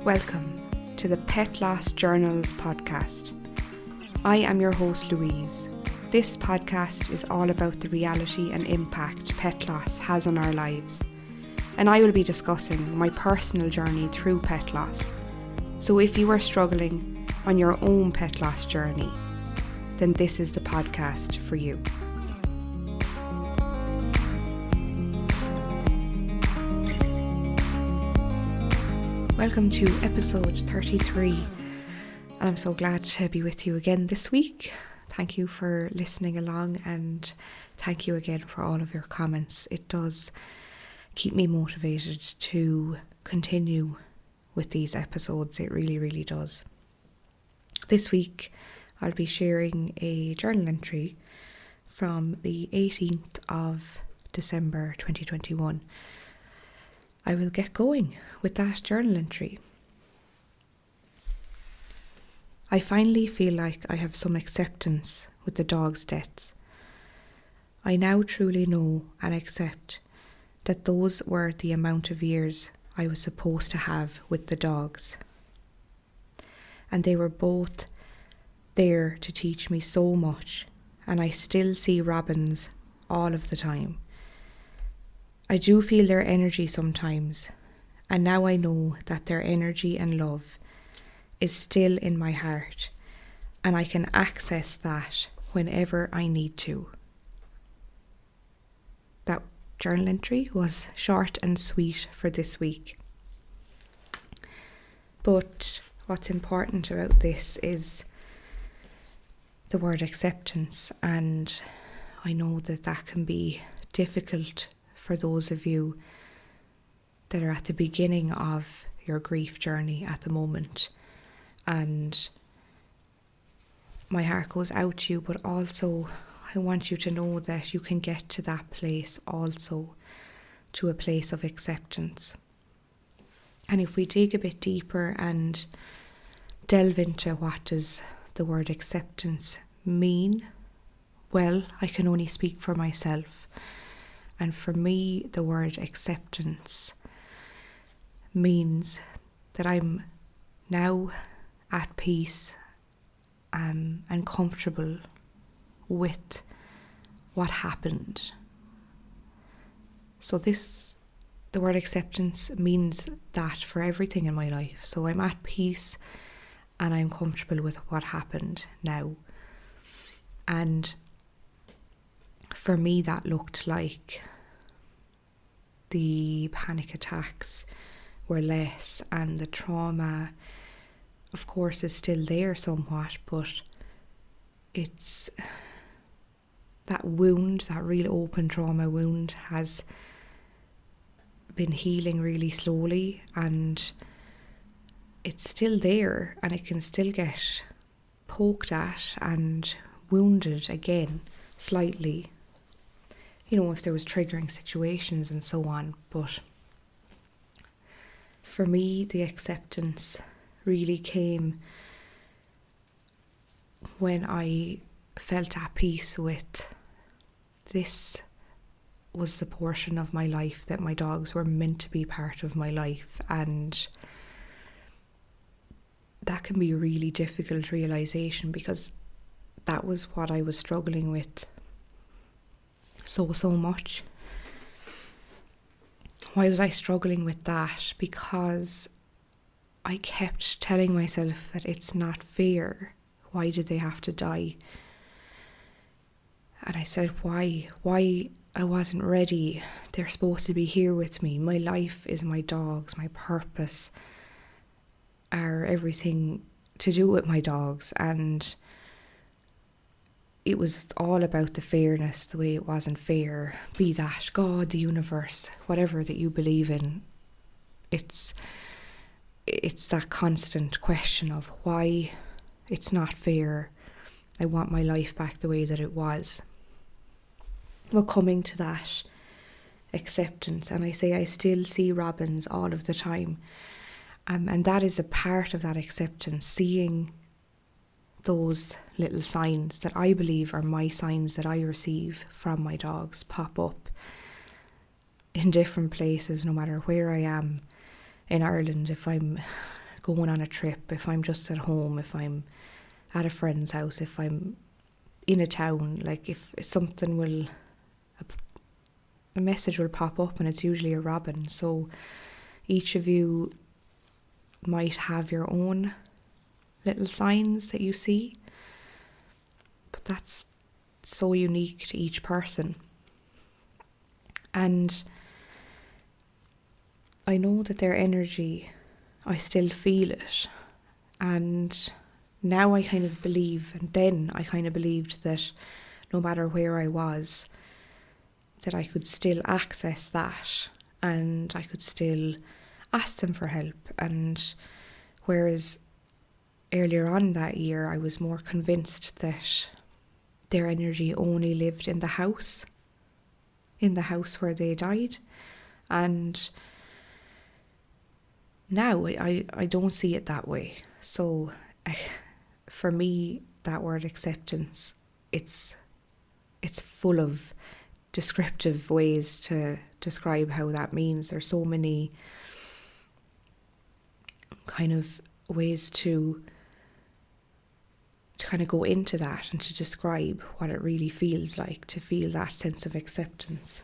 Welcome to the Pet Loss Journals podcast. I am your host Louise. This podcast is all about the reality and impact pet loss has on our lives, and I will be discussing my personal journey through pet loss. So if you are struggling on your own pet loss journey, then this is the podcast for you. Welcome to episode 33, and I'm so glad to be with you again this week. Thank you for listening along, and thank you again for all of your comments. It does keep me motivated to continue with these episodes. It really, really does. This week I'll be sharing a journal entry from the 18th of December 2021. I will get going with that journal entry. I finally feel like I have some acceptance with the dog's deaths. I now truly know and accept that those were the amount of years I was supposed to have with the dogs. And they were both there to teach me so much, and I still see robins all of the time. I do feel their energy sometimes, and now I know that their energy and love is still in my heart, and I can access that whenever I need to. That journal entry was short and sweet for this week. But what's important about this is the word acceptance, and I know that that can be difficult for those of you that are at the beginning of your grief journey at the moment. And my heart goes out to you, but also I want you to know that you can get to that place also, to a place of acceptance. And if we dig a bit deeper and delve into what does the word acceptance mean, well, I can only speak for myself. And for me, the word acceptance means that I'm now at peace and comfortable with what happened. So the word acceptance means that for everything in my life. So I'm at peace and I'm comfortable with what happened now. And for me, that looked like the panic attacks were less, and the trauma, of course, is still there somewhat, but it's that wound, that real open trauma wound, has been healing really slowly, and it's still there, and it can still get poked at and wounded again slightly, if there was triggering situations and so on. But for me, the acceptance really came when I felt at peace with this was the portion of my life that my dogs were meant to be part of my life. And that can be a really difficult realization, because that was what I was struggling with so much. Why was I struggling with that? Because I kept telling myself that it's not fair. Why did they have to die? And I said, why I wasn't ready. They're supposed to be here with me. My life is my dogs. My purpose are everything to do with my dogs. And it was all about the fairness, the way it wasn't fair. Be that God, the universe, whatever that you believe in. It's that constant question of why it's not fair. I want my life back the way that it was. Well, coming to that acceptance, and I say I still see robins all of the time. And that is a part of that acceptance, seeing those little signs that I believe are my signs that I receive from my dogs pop up in different places, no matter where I am in Ireland. If I'm going on a trip, if I'm just at home, if I'm at a friend's house, if I'm in a town, like if something a message will pop up, and it's usually a robin. So each of you might have your own little signs that you see, but that's so unique to each person. And I know that their energy, I still feel it. And now I kind of believe, and then I kind of believed that no matter where I was, that I could still access that, and I could still ask them for help. And whereas earlier on that year, I was more convinced that their energy only lived in the house where they died. And now I don't see it that way. So for me, that word acceptance, it's full of descriptive ways to describe how that means. There's so many kind of ways to kind of go into that and to describe what it really feels like to feel that sense of acceptance.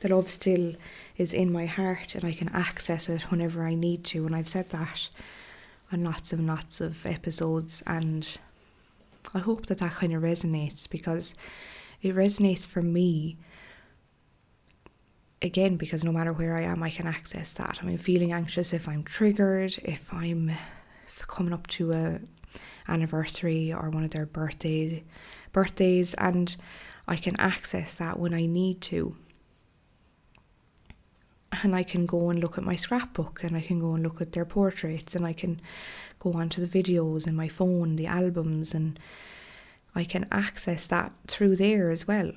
The love still is in my heart, and I can access it whenever I need to. And I've said that on lots and lots of episodes, and I hope that kind of resonates, because it resonates for me, again, because no matter where I am, I can access that. I mean, feeling anxious if I'm triggered, if I'm coming up to a anniversary or one of their birthdays, and I can access that when I need to. And I can go and look at my scrapbook, and I can go and look at their portraits, and I can go onto the videos in my phone, the albums, and I can access that through there as well.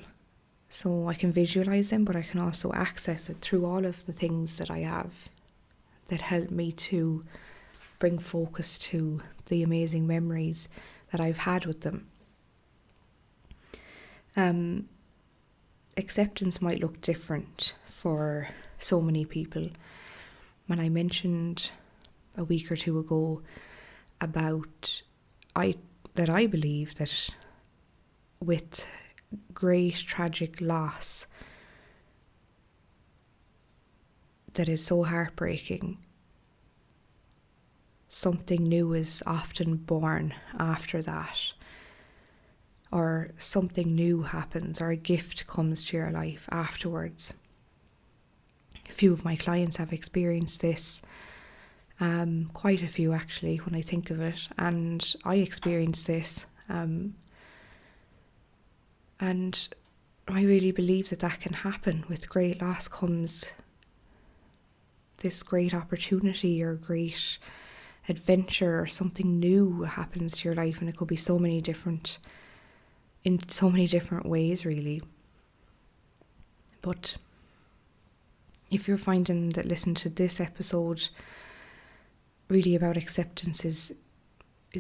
So I can visualize them, but I can also access it through all of the things that I have that help me to bring focus to the amazing memories that I've had with them. Acceptance might look different for so many people. When I mentioned a week or two ago about that I believe that with great tragic loss that is so heartbreaking, something new is often born after that, or something new happens, or a gift comes to your life afterwards. A few of my clients have experienced this, quite a few actually, when I think of it, and I experienced this, and I really believe that can happen. With great loss comes this great opportunity or great adventure, or something new happens to your life, and it could be in so many different ways, really. But if you're finding that listening to this episode really about acceptance is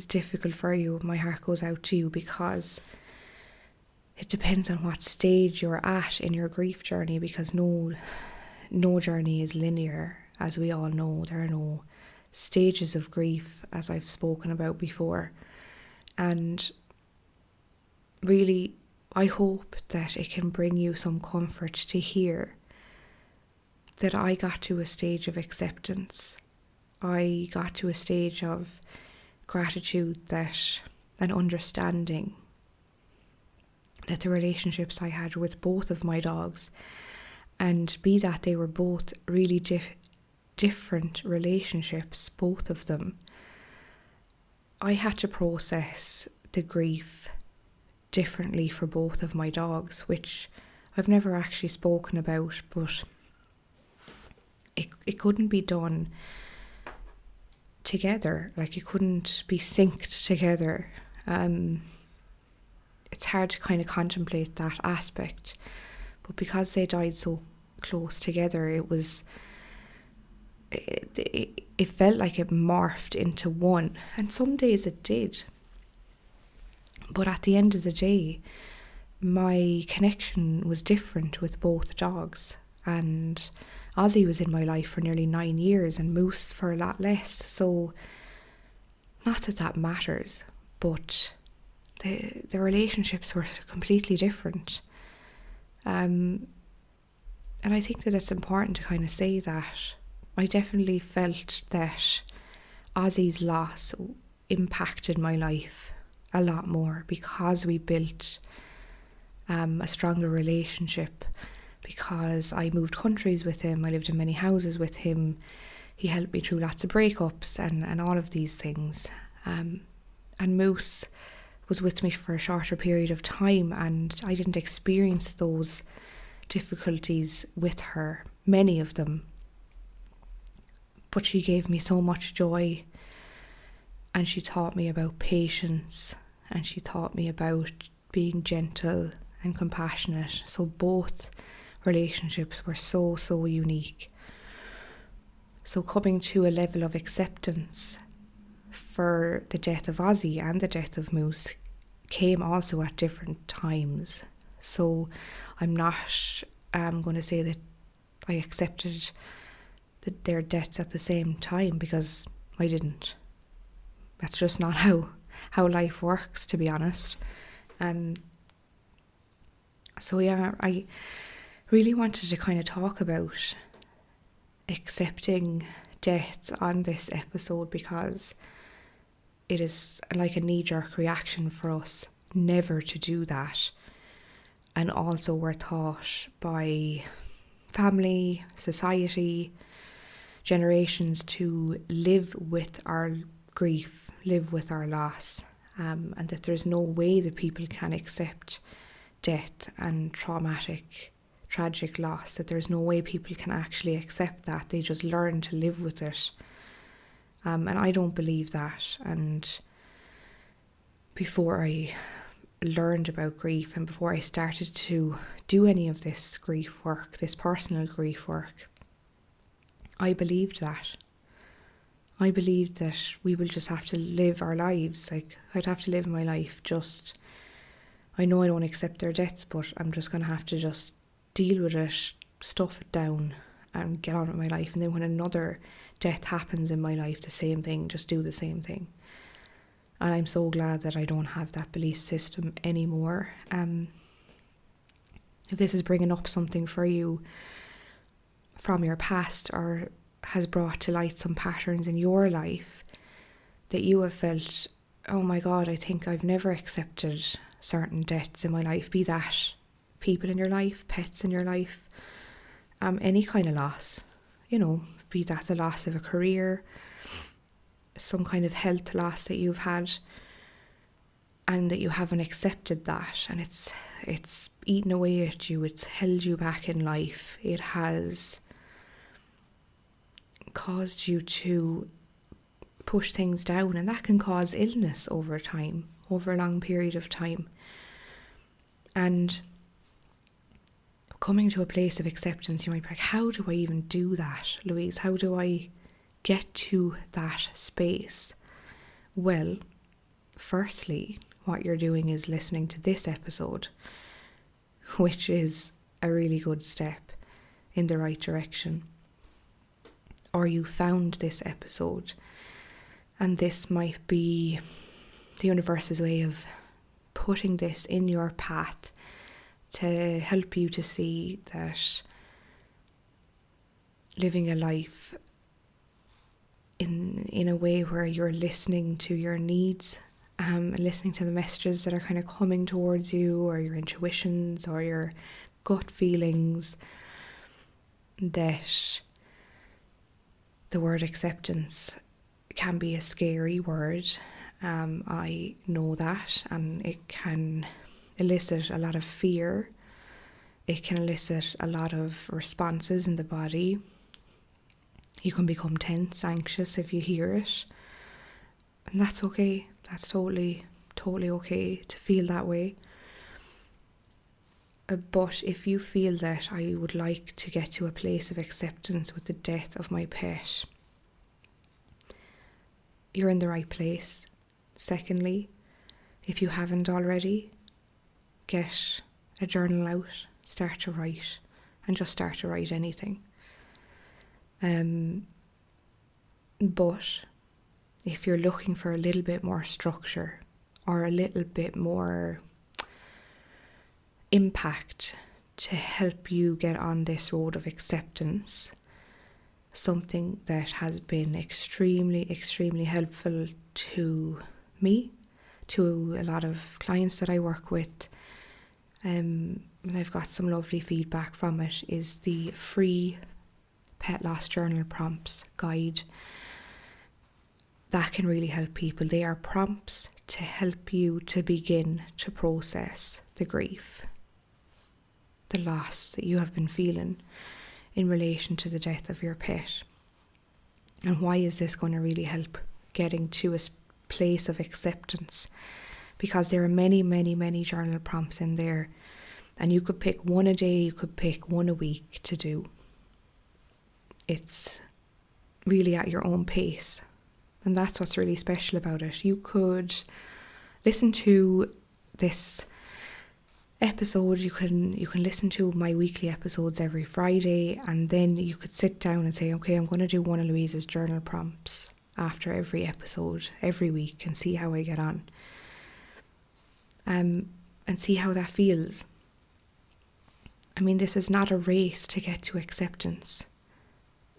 difficult for you, my heart goes out to you, because it depends on what stage you're at in your grief journey, because no journey is linear. As we all know, there are no stages of grief, as I've spoken about before. And really, I hope that it can bring you some comfort to hear that I got to a stage of acceptance. I got to a stage of gratitude and understanding that the relationships I had with both of my dogs, and be that they were both really different relationships, both of them, I had to process the grief differently for both of my dogs, which I've never actually spoken about, but it couldn't be done together. Like, it couldn't be synced together. It's hard to kind of contemplate that aspect, but because they died so close together, it felt like it morphed into one, and some days it did. But at the end of the day, my connection was different with both dogs, And Ozzy was in my life for nearly 9 years and Moose for a lot less. So not that that matters, but the relationships were completely different. And I think that it's important to kind of say that I definitely felt that Ozzy's loss impacted my life a lot more because we built a stronger relationship, because I moved countries with him, I lived in many houses with him, he helped me through lots of breakups and all of these things. And Moose was with me for a shorter period of time, and I didn't experience those difficulties with her, many of them. But she gave me so much joy, and she taught me about patience, and she taught me about being gentle and compassionate. So both relationships were so, so unique. So coming to a level of acceptance for the death of Ozzy and the death of Moose came also at different times. So I'm not going to say that I accepted their deaths at the same time, because I didn't. That's just not how life works, to be honest. So yeah, I really wanted to kind of talk about accepting death on this episode, because it is like a knee-jerk reaction for us never to do that. And also we're taught by family, society, generations to live with our grief, live with our loss, and that there's no way that people can accept death and tragic loss, that there's no way people can actually accept that. They just learn to live with it. And I don't believe that. And before I learned about grief and before I started to do any of this grief work, this personal grief work, I believed that. I believed that we will just have to live our lives. Like, I'd have to live my life just, I know I don't accept their deaths, but I'm just going to have to just deal with it, stuff it down and get on with my life. And then when another death happens in my life, the same thing, just do the same thing. And I'm so glad that I don't have that belief system anymore. If this is bringing up something for you from your past, or has brought to light some patterns in your life that you have felt, oh my God, I think I've never accepted certain deaths in my life, be that people in your life, pets in your life, any kind of loss, be that the loss of a career, some kind of health loss that you've had, and that you haven't accepted that, and it's eaten away at you, it's held you back in life, it has caused you to push things down, and that can cause illness over time, over a long period of time. And coming to a place of acceptance, you might be like, how do I even do that, Louise? How do I get to that space? Well, firstly, what you're doing is listening to this episode, which is a really good step in the right direction. Or you found this episode, and this might be the universe's way of putting this in your path to help you to see that living a life in a way where you're listening to your needs, and listening to the messages that are kind of coming towards you, or your intuitions or your gut feelings, that the word acceptance can be a scary word. I know that, and it can elicit a lot of fear. It can elicit a lot of responses in the body. You can become tense, anxious if you hear it. And that's okay. That's totally okay to feel that way. But if you feel that I would like to get to a place of acceptance with the death of my pet, you're in the right place. Secondly, if you haven't already, get a journal out, start to write. and just start to write anything. But if you're looking for a little bit more structure or a little bit more impact to help you get on this road of acceptance, something that has been extremely, extremely helpful to me, to a lot of clients that I work with, and I've got some lovely feedback from it, is the free Pet Loss Journal Prompts guide. That can really help people. They are prompts to help you to begin to process the grief, the loss that you have been feeling in relation to the death of your pet. And why is this going to really help getting to a place of acceptance? Because there are many, many, many journal prompts in there, and you could pick one a day, you could pick one a week to do. It's really at your own pace, and that's what's really special about it. You could listen to this episode, you can listen to my weekly episodes every Friday, and then you could sit down and say, okay, I'm going to do one of Louise's journal prompts after every episode every week and see how I get on, and see how that feels. I mean, this is not a race to get to acceptance.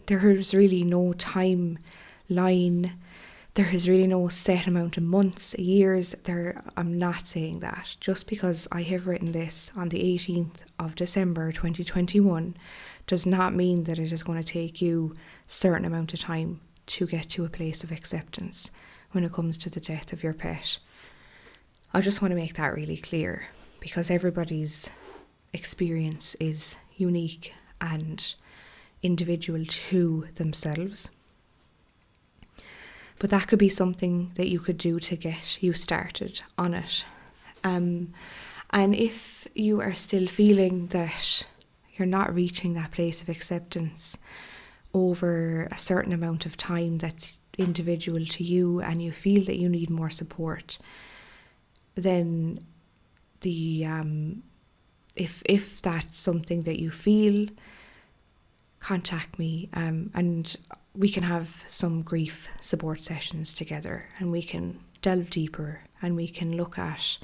There is really no timeline. There is really no set amount of months, years. I'm not saying that. Just because I have written this on the 18th of December 2021 does not mean that it is going to take you a certain amount of time to get to a place of acceptance when it comes to the death of your pet. I just want to make that really clear, because everybody's experience is unique and individual to themselves. But that could be something that you could do to get you started on it. And if you are still feeling that you're not reaching that place of acceptance over a certain amount of time that's individual to you, and you feel that you need more support, then if that's something that you feel, contact me, and we can have some grief support sessions together, and we can delve deeper, and we can look at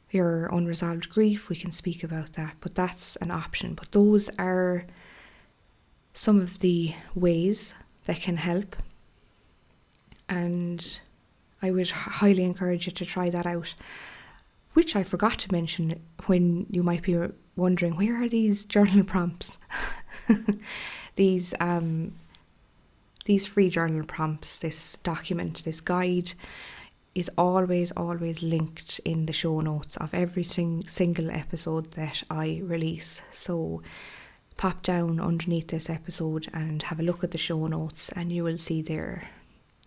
your unresolved grief. We can speak about that, but that's an option. But those are some of the ways that can help, and I would highly encourage you to try that out. Which I forgot to mention, when you might be wondering, where are these journal prompts? These free journal prompts, this document, this guide, is always linked in the show notes of every single episode that I release. So pop down underneath this episode and have a look at the show notes, and you will see there,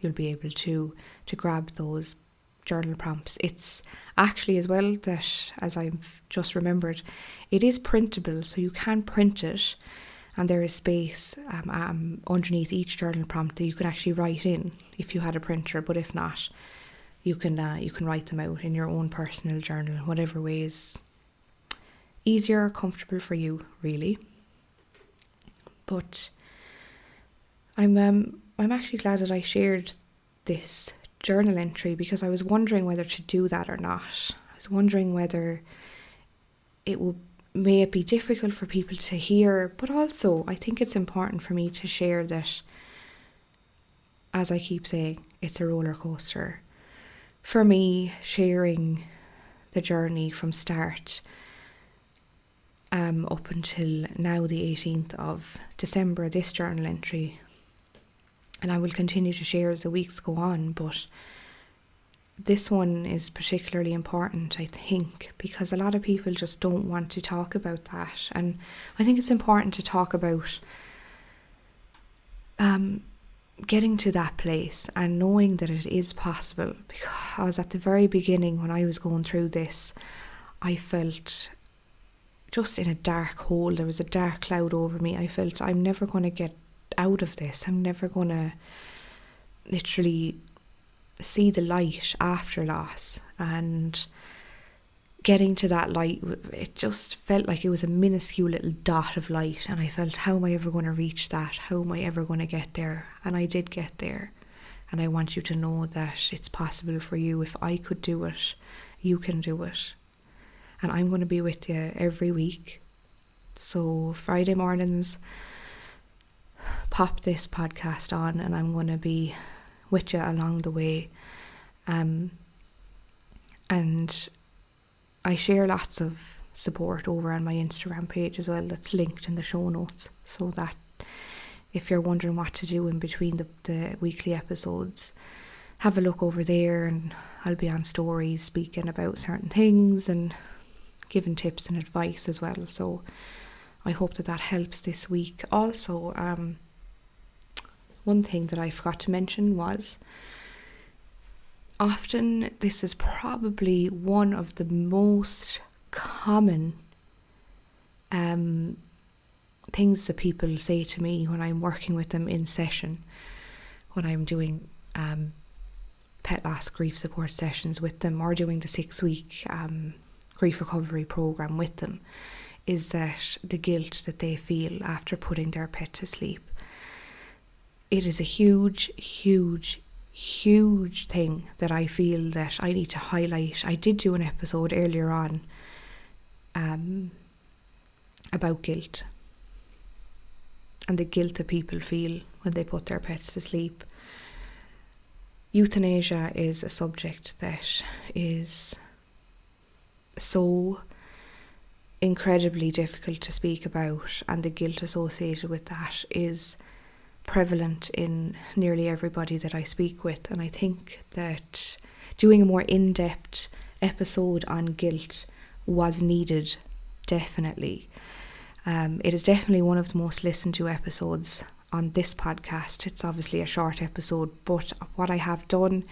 you'll be able to grab those journal prompts. It's actually, as well, that, as I've just remembered, it is printable, so you can print it, and there is space underneath each journal prompt that you can actually write in if you had a printer. But if not, you can write them out in your own personal journal, whatever way is easier or comfortable for you, really. But I'm actually glad that I shared this journal entry, because I was wondering whether to do that or not. I was wondering whether may it be difficult for people to hear, but also I think it's important for me to share that, as I keep saying, it's a roller coaster. For me, sharing the journey from start up until now, the 18th of December, this journal entry, and I will continue to share as the weeks go on, but this one is particularly important, I think, because a lot of people just don't want to talk about that. And I think it's important to talk about getting to that place and knowing that it is possible. Because at the very beginning, when I was going through this, I felt just in a dark hole. There was a dark cloud over me. I felt I'm never going to get out of this. I'm never going to literally see the light after loss. And getting to that light, it just felt like it was a minuscule little dot of light, and I felt, how am I ever going to reach that? How am I ever going to get there? And I did get there. And I want you to know that it's possible for you. If I could do it, you can do it. And I'm going to be with you every week. So Friday mornings, pop this podcast on, and I'm going to be with you along the way. And I share lots of support over on my Instagram page as well. That's linked in the show notes, so that if you're wondering what to do in between the weekly episodes, have a look over there, and I'll be on stories speaking about certain things and giving tips and advice as well. So I hope that helps this week. Also, one thing that I forgot to mention was, often this is probably one of the most common things that people say to me when I'm working with them in session, when I'm doing pet loss grief support sessions with them, or doing the 6-week grief recovery program with them, is that the guilt that they feel after putting their pet to sleep. It is a huge, huge, huge thing that I feel that I need to highlight. I did do an episode earlier on about guilt, and the guilt that people feel when they put their pets to sleep. Euthanasia is a subject that is so incredibly difficult to speak about, and the guilt associated with that is prevalent in nearly everybody that I speak with. And I think that doing a more in-depth episode on guilt was needed, definitely. It is definitely one of the most listened to episodes on this podcast. It's obviously a short episode, but what I have done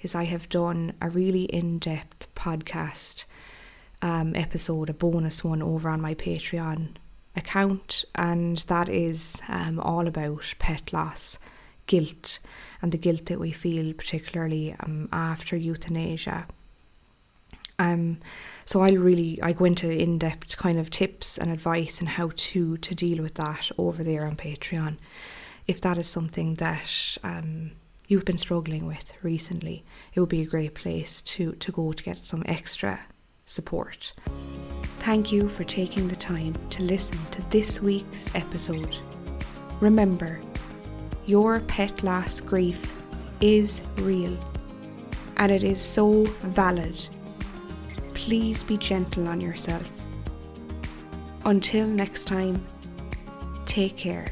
is I have done a really in-depth podcast episode, a bonus one, over on my Patreon account, and that is all about pet loss, guilt, and the guilt that we feel, particularly after euthanasia. So I go into in-depth kind of tips and advice and how to deal with that over there on Patreon. If that is something that you've been struggling with recently, it would be a great place to go to get some extra support. Thank you for taking the time to listen to this week's episode. Remember, your pet loss grief is real, and it is so valid. Please be gentle on yourself. Until next time, take care.